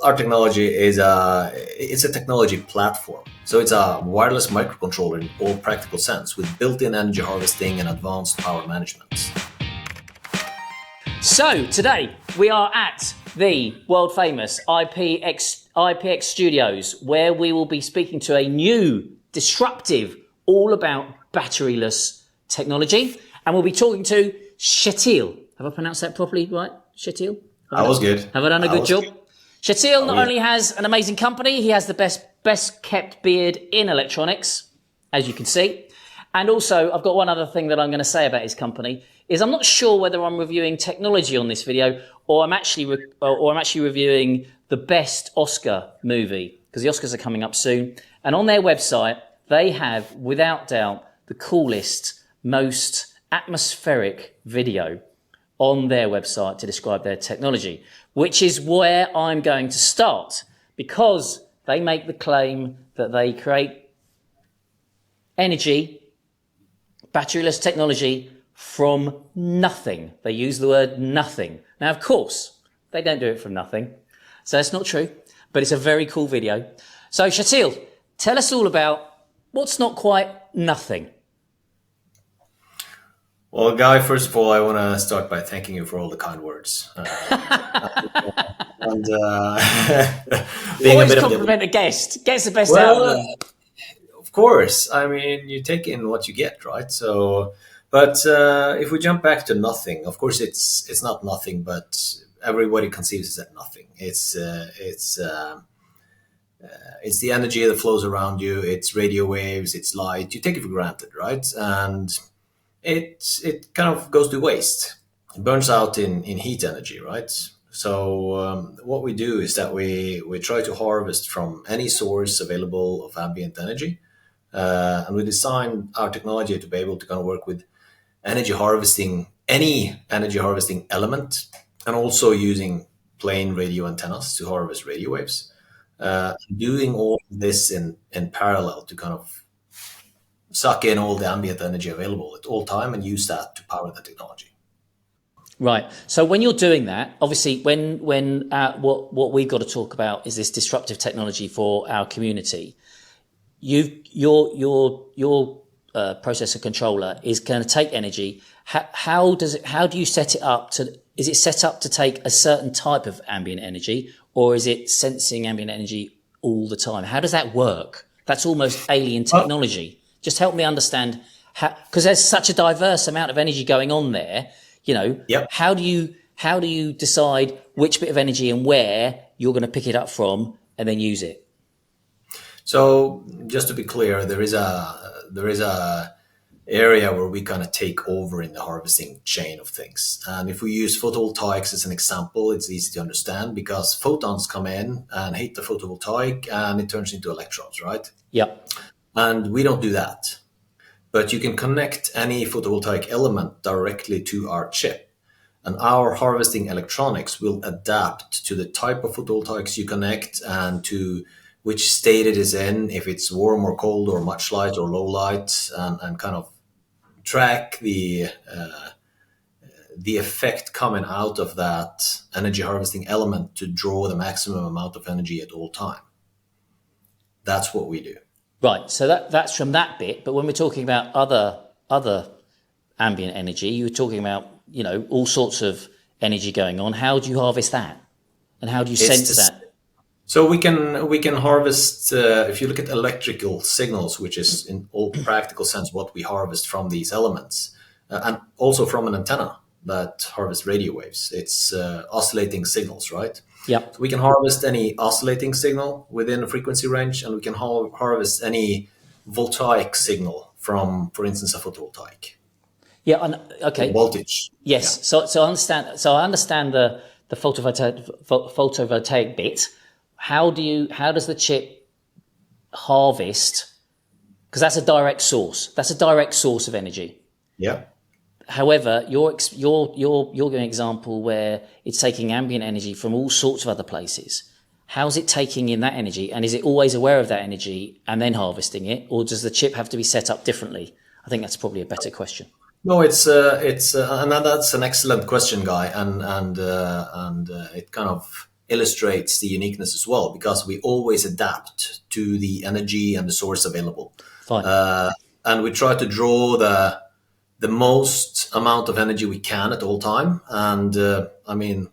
our technology is it's a technology platform. So it's a wireless microcontroller in all practical sense with built-in energy harvesting and advanced power management. So today we are at the world famous ipX Studios, where we will be speaking to a new, disruptive, all about batteryless technology. And we'll be talking to Kjetil. Have I pronounced that properly, right? Kjetil? That was good. Have I done a good job? Kjetil not only has an amazing company, he has the best kept beard in electronics, as you can see. And also, I've got one other thing that I'm going to say about his company, is I'm not sure whether I'm reviewing technology on this video or I'm actually reviewing the best Oscar movie, because the Oscars are coming up soon. And on their website, they have, without doubt, the coolest, most atmospheric video on their website to describe their technology, which is where I'm going to start, because they make the claim that they create energy, batteryless technology, from nothing. They use the word nothing. Now, of course, they don't do it from nothing. So that's not true, but it's a very cool video. So Kjetil, tell us all about what's not quite nothing. Well, Guy, first of all, I want to start by thanking you for all the kind words. And being Always a bit compliment a guest. Gets the best well, out of them. Of course. I mean, you take in what you get, right? So, but if we jump back to nothing, of course, it's not nothing, but everybody conceives it as nothing. It's the energy that flows around you. It's radio waves. It's light. You take it for granted, right? And it kind of goes to waste. It burns out in heat energy, right? So what we do is that we try to harvest from any source available of ambient energy, and we design our technology to be able to kind of work with energy harvesting, any energy harvesting element, and also using plain radio antennas to harvest radio waves. Doing all this in parallel to kind of suck in all the ambient energy available at all time and use that to power the technology. Right. So when you're doing that, obviously, when what we've got to talk about is this disruptive technology for our community. Your processor controller is going to take energy. How do you set it up to? Is it set up to take a certain type of ambient energy, or is it sensing ambient energy all the time? How does that work? That's almost alien technology. Just help me understand how, because there's such a diverse amount of energy going on there. You know, yep. How do you decide which bit of energy and where you're going to pick it up from and then use it? So just to be clear, there is a area where we kind of take over in the harvesting chain of things. And if we use photovoltaics as an example, it's easy to understand because photons come in and hit the photovoltaic and it turns into electrons, right? Yep. And we don't do that. But you can connect any photovoltaic element directly to our chip. And our harvesting electronics will adapt to the type of photovoltaics you connect and to which state it is in, if it's warm or cold or much light or low light, and kind of track the effect coming out of that energy harvesting element to draw the maximum amount of energy at all time. That's what we do. Right, so that's from that bit. But when we're talking about other ambient energy, you were talking about, you know, all sorts of energy going on. How do you harvest that, and how do you sense that? So we can harvest. If you look at electrical signals, which is in all practical sense what we harvest from these elements, and also from an antenna that harvests radio waves. It's oscillating signals, right? Yeah. So we can harvest any oscillating signal within a frequency range, and we can harvest any voltaic signal from, for instance, a photovoltaic. Yeah. Okay. Voltage. Yes. Yeah. So I understand the photovoltaic bit. How does the chip harvest? Because that's a direct source. That's a direct source of energy. Yeah. However, you're giving an example where it's taking ambient energy from all sorts of other places. How's it taking in that energy? And is it always aware of that energy and then harvesting it? Or does the chip have to be set up differently? I think that's probably a better question. No, it's and that's an excellent question, Guy. And it kind of illustrates the uniqueness as well, because we always adapt to the energy and the source available. Fine. And we try to draw the most amount of energy we can at all time. And I mean,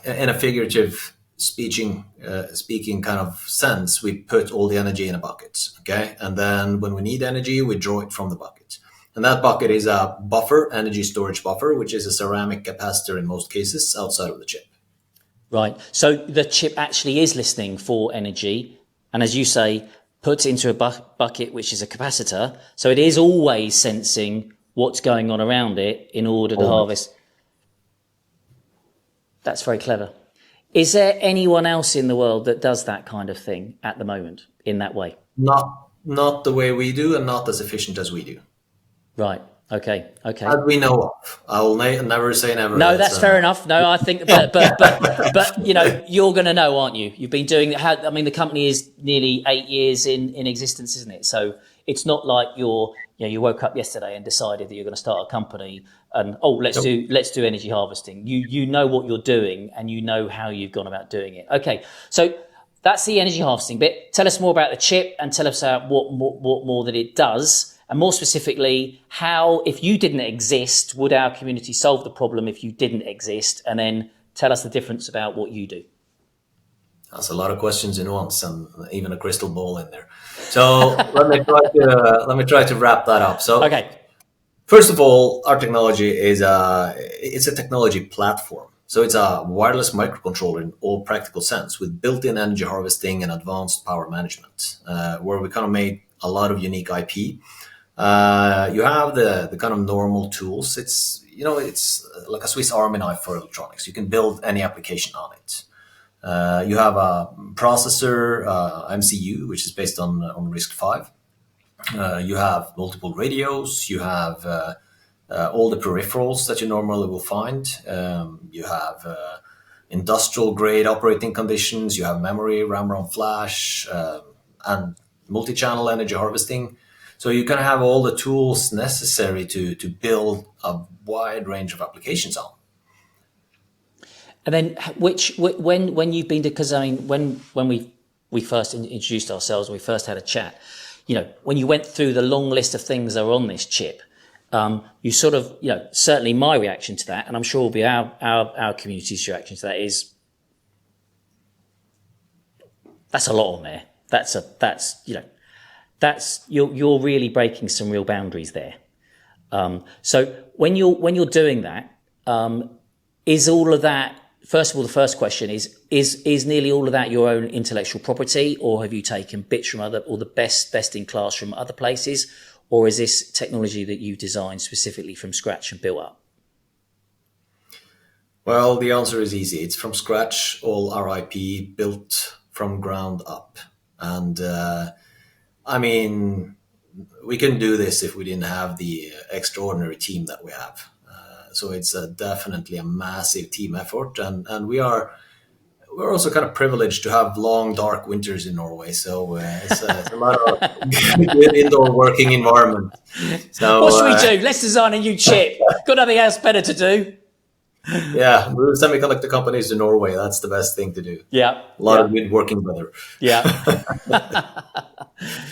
in a figurative speaking kind of sense, we put all the energy in a bucket, okay? And then when we need energy, we draw it from the bucket. And that bucket is a buffer, energy storage buffer, which is a ceramic capacitor in most cases outside of the chip. Right. So the chip actually is listening for energy, and as you say, puts it into a bucket, which is a capacitor. So it is always sensing what's going on around it in order to harvest. That's very clever. Is there anyone else in the world that does that kind of thing at the moment in that way? Not the way we do, and not as efficient as we do. Right. Okay. As we know of. I will never say never. No, that's fair enough. No, I think, but you know, you're going to know, aren't you? You've been doing. I mean, the company is nearly 8 years in existence, isn't it? So it's not like you woke up yesterday and decided that you're going to start a company and let's do energy harvesting. You know what you're doing, and you know how you've gone about doing it. Okay, so that's the energy harvesting bit. Tell us more about the chip, and tell us what more that it does. And more specifically, how, if you didn't exist, would our community solve the problem if you didn't exist? And then tell us the difference about what you do. That's a lot of questions in once, and even a crystal ball in there. So let me try to wrap that up. So, okay. First of all, our technology is it's a technology platform. So it's a wireless microcontroller in all practical sense, with built-in energy harvesting and advanced power management, where we kind of made a lot of unique IP. You have the kind of normal tools. It's like a Swiss Army knife for electronics. You can build any application on it. You have a processor, MCU, which is based on RISC-V. You have multiple radios. You have all the peripherals that you normally will find. You have industrial grade operating conditions. You have memory, RAM, ROM, flash, and multi-channel energy harvesting. So you can have all the tools necessary to build a wide range of applications on. And then when you've been to, because I mean, when we first introduced ourselves, we first had a chat, when you went through the long list of things that are on this chip, you sort of, certainly my reaction to that, and I'm sure will be our community's reaction to that is, that's a lot on there. You're really breaking some real boundaries there. So when you're doing that, is all of that, first of all, the first question is nearly all of that your own intellectual property, or have you taken bits from the best in class from other places, or is this technology that you designed specifically from scratch and built up? Well, the answer is easy. It's from scratch, all our IP built from ground up. And I mean, we couldn't do this if we didn't have the extraordinary team that we have. So it's definitely a massive team effort, and we're also kind of privileged to have long, dark winters in Norway. So it's a lot of good indoor working environment. So what should we do? Let's design a new chip. Got nothing else better to do. Yeah, move semiconductor companies to Norway. That's the best thing to do. Yeah, a lot of good working weather. Yeah.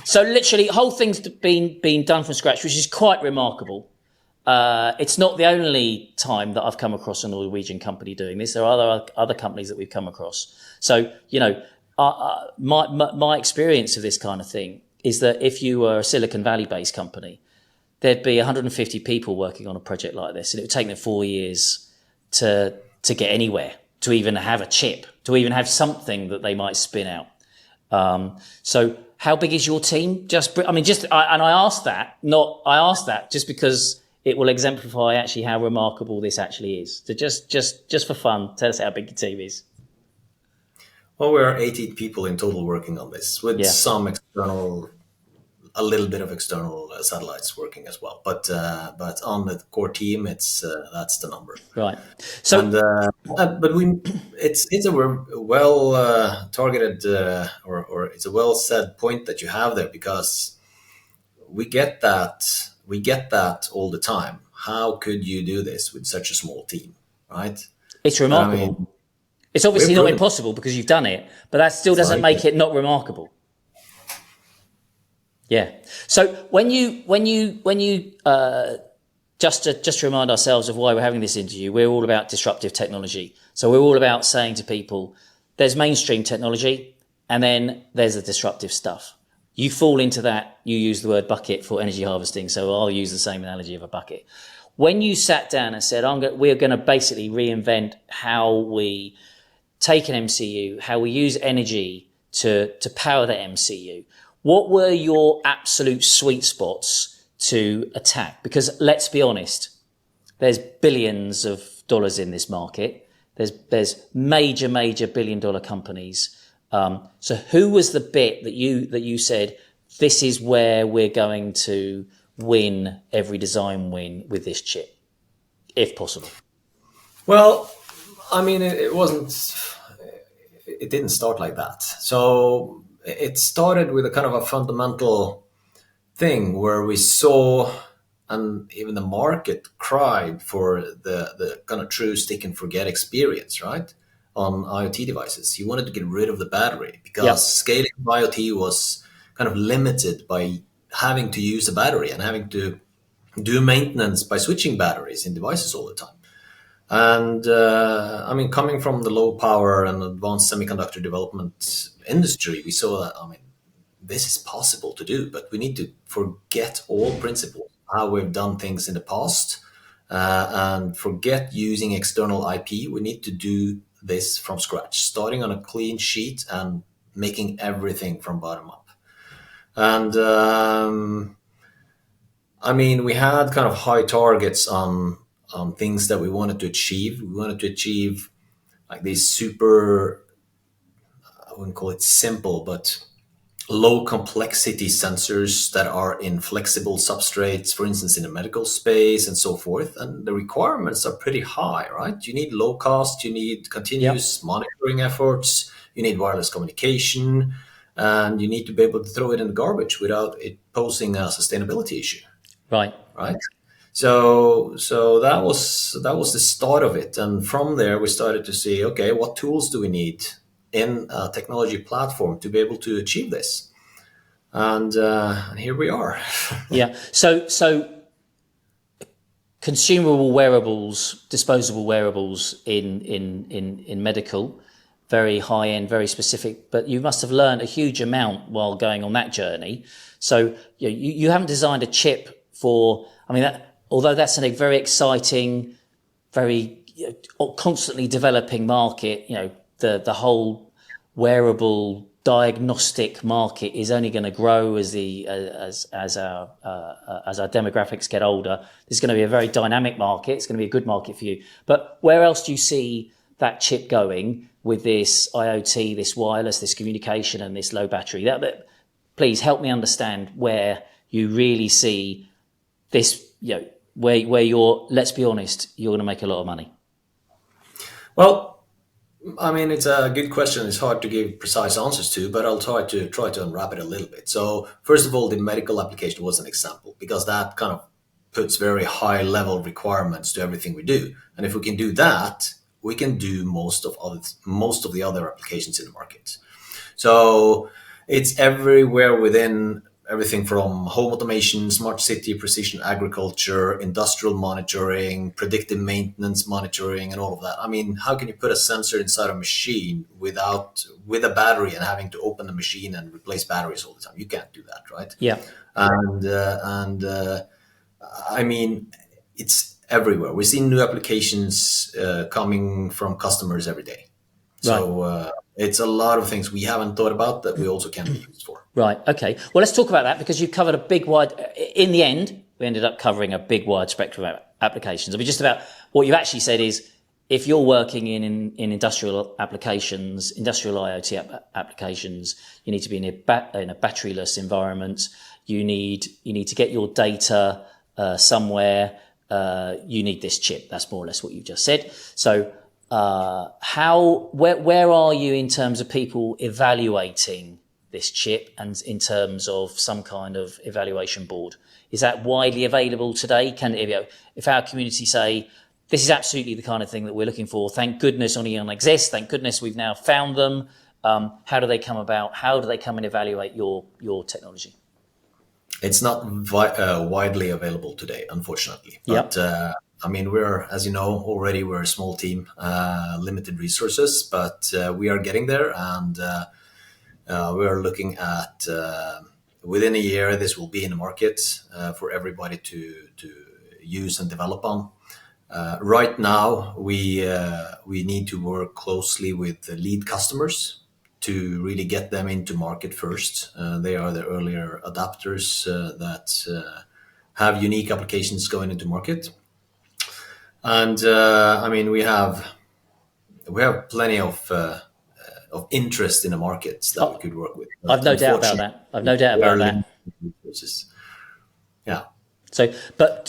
So literally, whole thing's been done from scratch, which is quite remarkable. It's not the only time that I've come across a Norwegian company doing this. There are other companies that we've come across. So my experience of this kind of thing is that if you were a Silicon Valley based company, there'd be 150 people working on a project like this, and it would take them 4 years to get anywhere, to even have a chip, to even have something that they might spin out. So how big is your team? I asked that just because it will exemplify actually how remarkable this actually is. So just for fun, tell us how big your team is. Well, we're 18 people in total working on this, with some external, a little bit of external satellites working as well. But on the core team, it's that's the number. Right. So, it's a well targeted or it's a well said point that you have there, because we get that all the time. How could you do this with such a small team, right? It's remarkable. It's obviously not impossible because you've done it, but that still doesn't make it not remarkable. Yeah. So when you just to remind ourselves of why we're having this interview, we're all about disruptive technology. So we're all about saying to people, there's mainstream technology and then there's the disruptive stuff. You fall into that, you use the word bucket for energy harvesting, so I'll use the same analogy of a bucket. When you sat down and said, we're going to basically reinvent how we take an MCU, how we use energy to power the MCU, what were your absolute sweet spots to attack? Because let's be honest, there's billions of dollars in this market. There's major billion-dollar companies. So who was the bit that you said, this is where we're going to win every design win with this chip, if possible? Well, I mean, it didn't start like that. So it started with a kind of a fundamental thing where we saw, and even the market cried for the kind of true stick and forget experience, right? On IoT devices. You wanted to get rid of the battery because scaling IoT was kind of limited by having to use a battery and having to do maintenance by switching batteries in devices all the time. And I mean, coming from the low power and advanced semiconductor development industry, we saw that, I mean, this is possible to do, but we need to forget all principles, how we've done things in the past, and forget using external IP. We need to do this from scratch, starting on a clean sheet and making everything from bottom up. And I mean, we had kind of high targets on things that we wanted to achieve. We wanted to achieve like these super, I wouldn't call it simple, but low complexity sensors that are in flexible substrates, for instance, in the medical space and so forth. And the requirements are pretty high, right? You need low cost, you need continuous monitoring efforts, you need wireless communication, and you need to be able to throw it in the garbage without it posing a sustainability issue. Right. So that was the start of it. And from there, we started to see, okay, what tools do we need in a technology platform to be able to achieve this? And here we are. Yeah. So consumable wearables, disposable wearables in medical, very high end, very specific, but you must have learned a huge amount while going on that journey. So you haven't designed a chip for, I mean, although that's a very exciting, very constantly developing market, the whole wearable diagnostic market is only going to grow as our demographics get older. There's going to be a very dynamic market. It's going to be a good market for you. But where else do you see that chip going with this IoT, this wireless, this communication, and this low battery? Please help me understand where you really see this, where you're, let's be honest, you're going to make a lot of money. Well, I mean, it's a good question. It's hard to give precise answers to, but I'll try to unwrap it a little bit. So first of all, the medical application was an example because that kind of puts very high level requirements to everything we do. And if we can do that, we can do most of the other applications in the market. So it's everywhere within everything from home automation, smart city, precision agriculture, industrial monitoring, predictive maintenance monitoring, and all of that. I mean, how can you put a sensor inside a machine with a battery and having to open the machine and replace batteries all the time? You can't do that, right? Yeah. And I mean, it's everywhere. We see new applications coming from customers every day. So it's a lot of things we haven't thought about that we also can be used for. Right. Okay. Well, let's talk about that because you've covered in the end, we ended up covering a big wide spectrum of applications. I mean, just about what you've actually said is if you're working in industrial applications, industrial IoT applications, you need to be in a batteryless environment. You need to get your data somewhere. You need this chip. That's more or less what you've just said. So where are you in terms of people evaluating this chip and in terms of some kind of evaluation board? Is that widely available today? If our community say this is absolutely the kind of thing that we're looking for. Thank goodness ONiO exists. Thank goodness we've now found them. How do they come about? How do they come and evaluate your technology? It's not widely available today, unfortunately. But I mean, as you know, already we're a small team, limited resources, but we are getting there, and we are looking at within a year this will be in the market for everybody to use and develop on. Right now, we need to work closely with the lead customers to really get them into market first. They are the earlier adapters that have unique applications going into market. And I mean, we have plenty of interest in the markets that we could work with. I've no doubt about that. I've no doubt about that. Yeah. So, but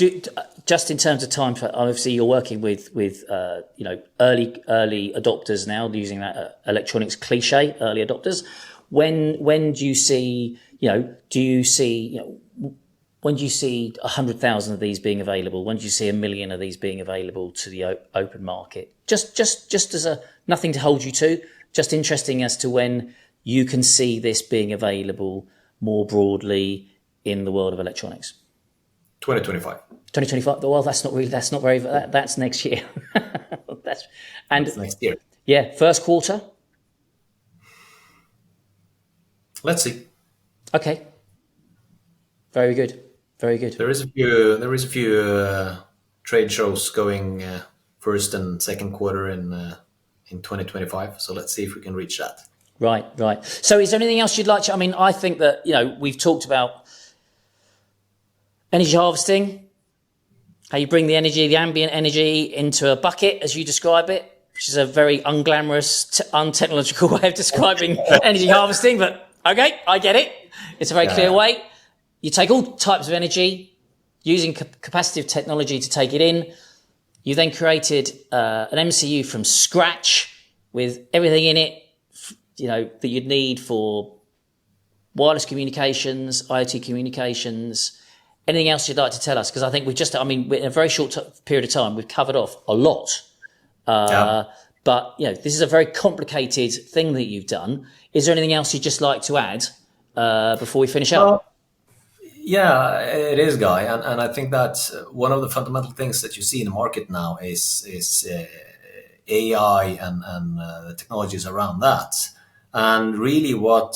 just in terms of time, obviously you're working with early adopters now, using that electronics cliche, early adopters. When do you see, when do you see 100,000 of these being available? When do you see 1 million of these being available to the open market? Just as nothing to hold you to, just interesting as to when you can see this being available more broadly in the world of electronics. 2025. 2025. Well, that's next year. that's next year. Yeah, first quarter. Let's see. Okay. Very good. Very good. There is a few trade shows going first and second quarter in 2025. So let's see if we can reach that. Right. So is there anything else you'd like to? I mean, I think that we've talked about energy harvesting, how you bring the ambient energy into a bucket, as you describe it, which is a very unglamorous, untechnological way of describing energy harvesting. But okay, I get it. It's a very clear way. You take all types of energy, using capacitive technology to take it in. You then created an MCU from scratch with everything in it, that you'd need for wireless communications, IoT communications. Anything else you'd like to tell us? Because I think in a very short period of time, we've covered off a lot. But, this is a very complicated thing that you've done. Is there anything else you'd just like to add before we finish up? Yeah, it is, Guy. And I think that one of the fundamental things that you see in the market now is AI and the technologies around that. And really what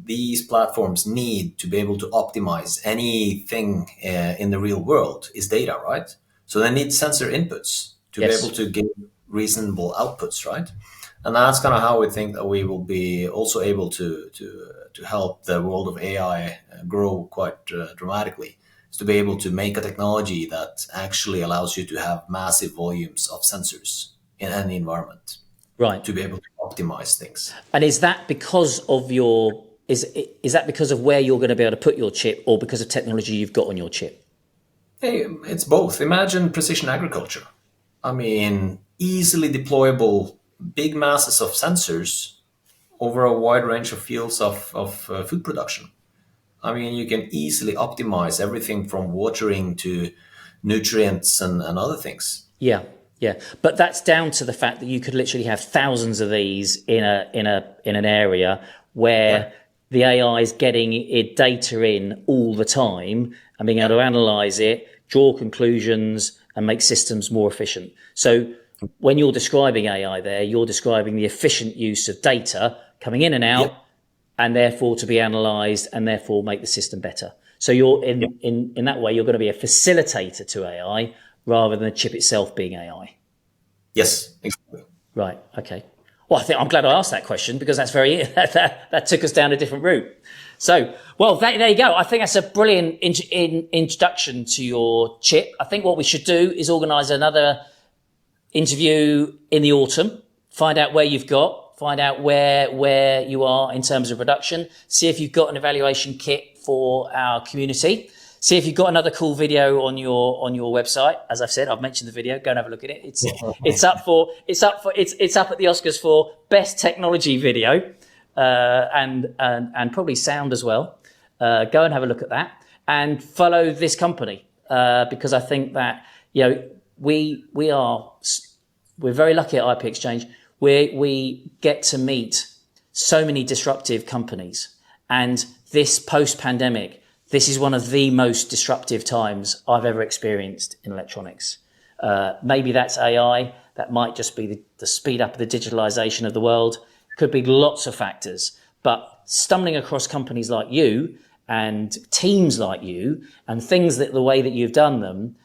these platforms need to be able to optimize anything in the real world is data, right? So they need sensor inputs to be able to give reasonable outputs, right? And that's kind of how we think that we will be also able to help the world of AI grow quite dramatically. Is to be able to make a technology that actually allows you to have massive volumes of sensors in any environment. Right. To be able to optimize things. And is that because of is that because of where you're going to be able to put your chip, or because of technology you've got on your chip? Hey, it's both. Imagine precision agriculture. I mean, easily deployable big masses of sensors over a wide range of fields of food production. I mean, you can easily optimize everything from watering to nutrients and other things. Yeah. But that's down to the fact that you could literally have thousands of these in an area where the AI is getting its data in all the time and being able to analyze it, draw conclusions, and make systems more efficient. So when you're describing AI there, you're describing the efficient use of data coming in and out, and therefore to be analyzed and therefore make the system better. So you're in that way, you're going to be a facilitator to AI rather than the chip itself being AI. Yes, exactly. Right. Okay. Well, I think I'm glad I asked that question, because that's that took us down a different route. So, well, there you go. I think that's a brilliant introduction to your chip. I think what we should do is organise another interview in the autumn, find out where you've got, find out where you are in terms of production, see if you've got an evaluation kit for our community, see if you've got another cool video on your website. As I've said, I've mentioned the video. Go and have a look at it. It's up at the Oscars for best technology video and probably sound as well. Go and have a look at that and follow this company because I think that we're very lucky at ipXchange. We get to meet so many disruptive companies, and this post-pandemic, this is one of the most disruptive times I've ever experienced in electronics. Maybe that's AI. That might just be the speed up of the digitalization of the world. Could be lots of factors. But stumbling across companies like you and teams like you and things that the way that you've done them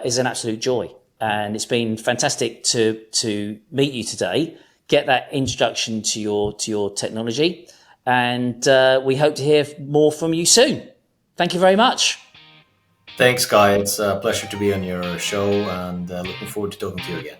is an absolute joy. And it's been fantastic to meet you today, get that introduction to your technology. And we hope to hear more from you soon. Thank you very much. Thanks, Guy. It's a pleasure to be on your show, and looking forward to talking to you again.